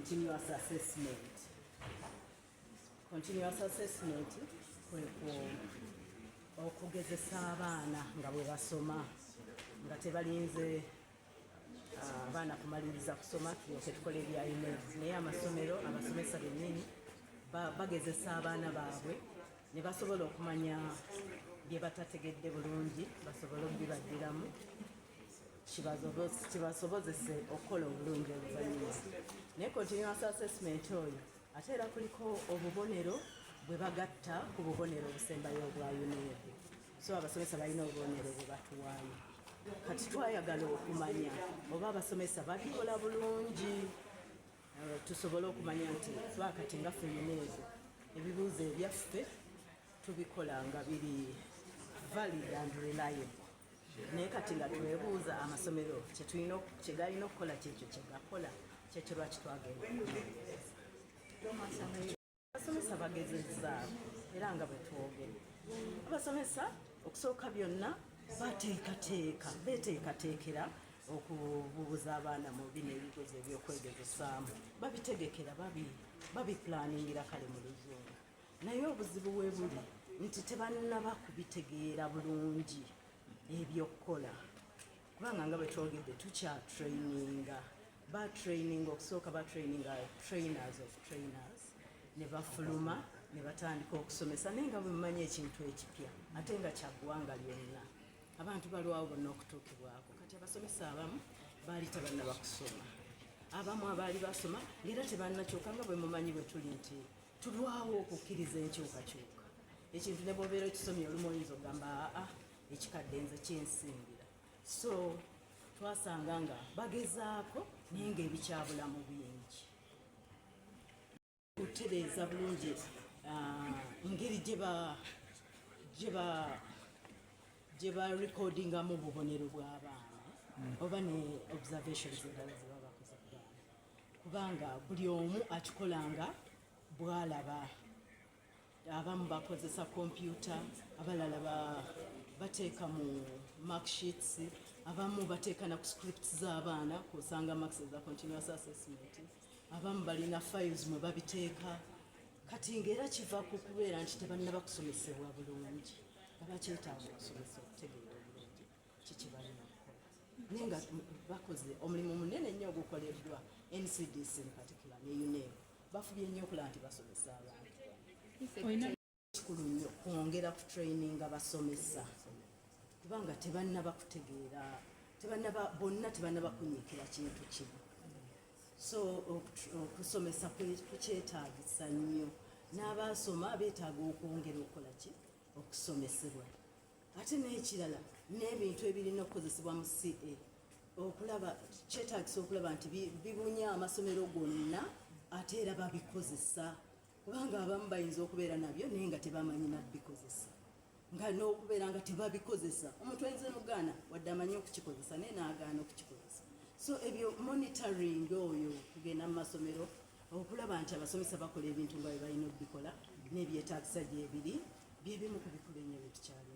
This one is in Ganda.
continuous assessment. Continuous assessment okugezesa abaana nga bwe basoma nga tebalinze abaana kumaliriza kusoma tulyoke tukole ebya email naye amasomero abasomesa bennyini bagezesa abaana baabwe ne basobola okumanya bye batategedde bulungi basobole okubibaddiramu kibasobozese okukola obulungi oluvannyuma. Naye continuous assessment oyo ate era kuliko obubonero bwe bagatta ku bubonero obusembayo obwa UNEB. So abasomesa balina obubonero bwe batuwaayo. Kati twayagala okumanya oba abasomesa babikola bulungi tusobole okumanya nti twakati nga ffe UNEB ebibuuzo ebyaffe tubikola nga biri valid and reliable. Naye kati nga twebuuza amasomero kyegalina okukola kyekyo kyegakola kyekyo lwaki twagenda abasomesa bagezezza era nga bwe twogera abasomesa okusooka byonna beteekateekera okubuuza abaana mu bino ebibuuzo ebyokwegezesaamu babitegekera babipulaningira kale mu luzungu. Naye obuzibu we buli nti tebannaba kubitegeera bulungi ebyokukola kubanga nga bwe twogedde tukyatraininga batraininga okusooka batraininga trainers of trainers ne bafuluma ne batandika okusomesa naye nga bwemumanyi ekintu ekipya ate nga kyaggwanga lyonna abantu balwawo bonna okutuukibwako. Kati abasomesa abamu baali tebannaba kusoma abamu abaali basoma ng'era tebannakyuka nga bwe mumanyi bwe tuli nti tulwawo okukkiriza enkyukakyuka ekintu ne bw'obeera ekisomye olumu oyinza okugamba ekikadde nze kinsimbira. So twasanga nga bagezaako naye ng'ebikyabulamu bingi kutereeza bulungi engeri gye ba recordingamu obubonero bw'abaana oba ne observations endala ze baba bakoze ku baana kubanga buli omu akikolanga bw'alaba. Abamu bakozesa kompyuta abalala bateeka mu marksheets abamu bateeka na ku scripts z'abaana kusanga marks za continuous assessment abamu balina files mwe babiteeka kati ng'era kiva ku kubeera nti tebannaba kusomesebwa bulungi abakyetaaga okusomesa okutegeera obulungi kiki balina okukola naye nga bakoze omulimu munene nnyo ogukoleddwa NCDC in particular ne UNEB bafubye nnyo okulaba nti basomesa abantu kikulu nnyo kwongera ku training abasomesa kubanga tebannaba kutegeera bonna tebannaba kunyiikira kintu kimu. So okusomesa kukyetaagisa nnyo n'abasoma beetaaga okwongera okukola ki okusomesebwa ate n'ekirala n'ebintu ebirina okukozesebwa mu CA okulaba kyetaagisa okulaba nti bibunya amasomero gonna ate era babikozesa kubanga abamu bayinza okubeera nabyo naye nga tebamanyi nabikozesa nga n'okubeera nga tebabikozesa omuntu ayinza n'okugaana wadde amanyi okukikozesa naye n'agaana okukikozesa. So ebyo monitoring oyo kugenda mu masomero okulaba nti abasomesa bakola ebintu nga bwe balina okubikola n'ebyetaagisa gyebiri bye bimu ku bikulu ennyo bye tukyali